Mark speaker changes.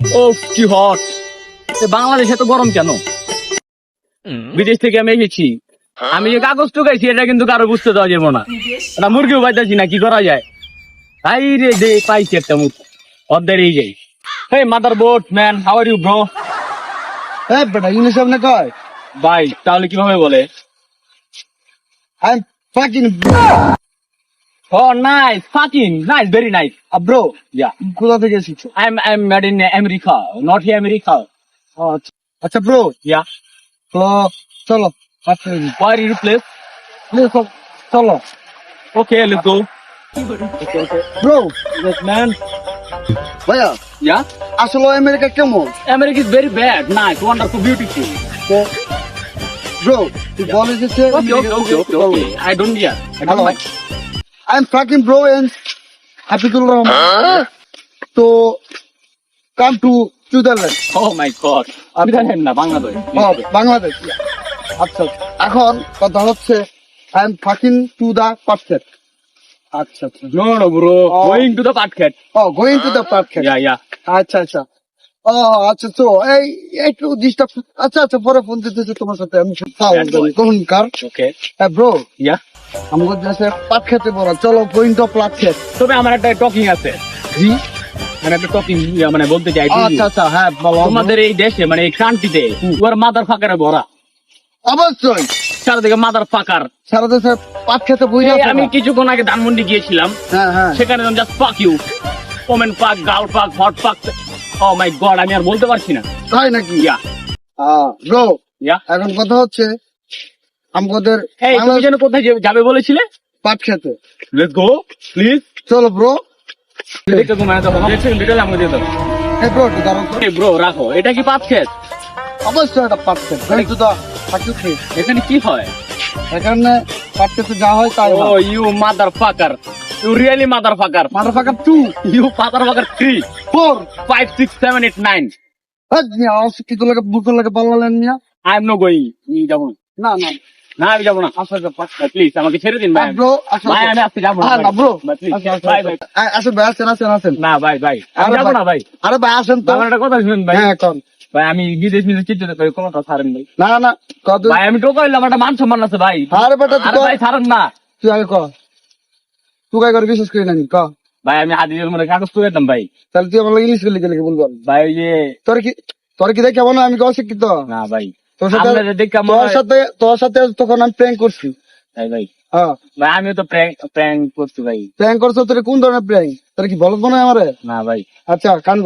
Speaker 1: ও কি হট! বাংলাদেশে তো গরম কেন? বিদেশ থেকে আমি এসেছি। আমি যে কাগজ টুকাইছি এটা কিন্তু কারো বুঝতে দেওয়া যাবো না। এটা মুরগিও পাইতেছি না, কি করা যায়? হাই রে দে, পাইছি একটা মুখ অর্ধের এই যাই। Hey motherboard man, how are you bro?
Speaker 2: হ্যাঁ বেটা ইংলিশ সামনে কয়
Speaker 1: ভাই তাহলে কিভাবে বলে?
Speaker 2: I am fucking
Speaker 1: Oh nice, fucking nice, very nice.
Speaker 2: Bro
Speaker 1: Yeah,
Speaker 2: কোথা থেকে এসেছো?
Speaker 1: I'm made in America, not here America.
Speaker 2: আচ্ছা ব্রো
Speaker 1: Yeah,
Speaker 2: তো চলো
Speaker 1: where is your place?
Speaker 2: চলো
Speaker 1: Okay, let's go.
Speaker 2: Bro
Speaker 1: Yes man.
Speaker 2: ভাইয়া
Speaker 1: Yeah,
Speaker 2: আসলে America কেমন?
Speaker 1: America is very bad, nice, wonderful, beautiful.
Speaker 2: Bro তুই বলে দিচ্ছে
Speaker 1: Okay. I don't care. I don't
Speaker 2: Hello.
Speaker 1: mind.
Speaker 2: I am fucking bro and Hafizur Rahman to come to Switzerland
Speaker 1: Oh my God. আমি জানেন না বাংলাদেশ।
Speaker 2: বাংলাদেশ আচ্ছা এখন কথা হচ্ছে I am fucking to the perfect আচ্ছা আচ্ছা
Speaker 1: No, bro.
Speaker 2: Oh.
Speaker 1: Going to the market.
Speaker 2: Going to the perfect
Speaker 1: Yeah.
Speaker 2: আচ্ছা আচ্ছা ও আচ্ছা তো এই একটু ডিস্টার্ব আচ্ছা পরে ফোন দিতেছে তোমার সাথে আমি কোন কার
Speaker 1: Okay.
Speaker 2: Bro
Speaker 1: Yeah.
Speaker 2: আমাদের দেশে পাট খেতে বলা চলো গোয়িং টু প্লাট খেত
Speaker 1: তবে আমার একটা টকিং আছে।
Speaker 2: জি
Speaker 1: মানে একটা টকিং মানে বলতে চাই
Speaker 2: আচ্ছা হ্যাঁ বলো
Speaker 1: তোমাদের এই দেশে মানে এই ক্রান্তিতে ওর মাদার ফাঁকারে ভরা,
Speaker 2: অবশ্যই
Speaker 1: চারদিকে মাদার ফাঁকার।
Speaker 2: সারা দেশে পাট খেতে বই
Speaker 1: আমি কিছুক্ষণ আগে ধানমন্ডি গিয়েছিলাম,
Speaker 2: হ্যাঁ
Speaker 1: সেখানে জাস্ট পাক ইউ, ওমেন পাক, গার্ল পাক, হট পাক। ও মাই গড, আমি আর বলতে পারছি না।
Speaker 2: তাই নাকি
Speaker 1: ইয়া
Speaker 2: ব্রো
Speaker 1: ইয়া
Speaker 2: এখন কথা হচ্ছে আমাদের
Speaker 1: এই তুমি যেন কোথায় যাবে বলেছিলে?
Speaker 2: পাট খেতে
Speaker 1: লেটস গো প্লিজ।
Speaker 2: চলো ব্রো
Speaker 1: দেখতে তো মানে তখন ডিটেল আমাকে দিয়ে দাও।
Speaker 2: এই ব্রো একটু দাঁড়াও তো।
Speaker 1: এই ব্রো রাখো, এটা কি পাঁচ খেত?
Speaker 2: অবশ্যই এটা পাট খেত গোয়িং টু দা পাট খেত
Speaker 1: এখানে কি হয়?
Speaker 2: এখানে পাট খেতে যা হয় তাই
Speaker 1: oh you mother fucker, you really mother fucker,
Speaker 2: মাথা ফাঁকা to
Speaker 1: you father fucker 3
Speaker 2: four
Speaker 1: 5 6 7 8 9।
Speaker 2: মিয়া অশিক্ষিত লাগে বুক লাগে পাল্লালেন মিয়া
Speaker 1: আই এম নো গোয়িং। আমি যাবো না,
Speaker 2: না
Speaker 1: না আমি যাবো না। প্লিজ আমাকে ছেড়ে দিন ভাই।
Speaker 2: ব্রো
Speaker 1: ভাই আমি আজকে যাবো না
Speaker 2: না ব্রো
Speaker 1: ভাই ভাই।
Speaker 2: আসেন ভাই আসেন
Speaker 1: না ভাই আমি যাবো না ভাই।
Speaker 2: আরে ভাই আসেন তো
Speaker 1: আমার একটা কথা শুনুন ভাই।
Speaker 2: হ্যাঁ কোন
Speaker 1: ভাই আমি বিদেশ চিন্তিত করি, কোনো কথা ছাড়েন ভাই।
Speaker 2: না কত
Speaker 1: ভাই আমি টোকা হইলাম, একটা মান সম্মান আছে ভাই।
Speaker 2: আরে বেটা
Speaker 1: আরে ভাই ছাড়েন না
Speaker 2: তুই আগে ক তুই কাই করে বিশেষ করি না ক
Speaker 1: ভাই। আমি হাদিসের মধ্যে কাগজ তুলে দিতাম ভাই।
Speaker 2: তাহলে তুই আমার ইংলিশ লিখে বলবো
Speaker 1: ভাই ওই যে
Speaker 2: তোর কি দেখে কেমন আমি অশিক্ষিত
Speaker 1: না ভাই,
Speaker 2: তোর সাথে
Speaker 1: আপনাদের দেখে আমার
Speaker 2: তোর সাথে তখন আমি প্র্যাঙ্ক করছি
Speaker 1: ভাই
Speaker 2: হ্যাঁ
Speaker 1: ভাই আমিও তো প্র্যাঙ্ক করছি ভাই।
Speaker 2: প্র্যাঙ্ক করছো তোর কোন ধরনের প্র্যাঙ্ক তোর কি বলত মনে হয় আমারে
Speaker 1: না ভাই।
Speaker 2: আচ্ছা কান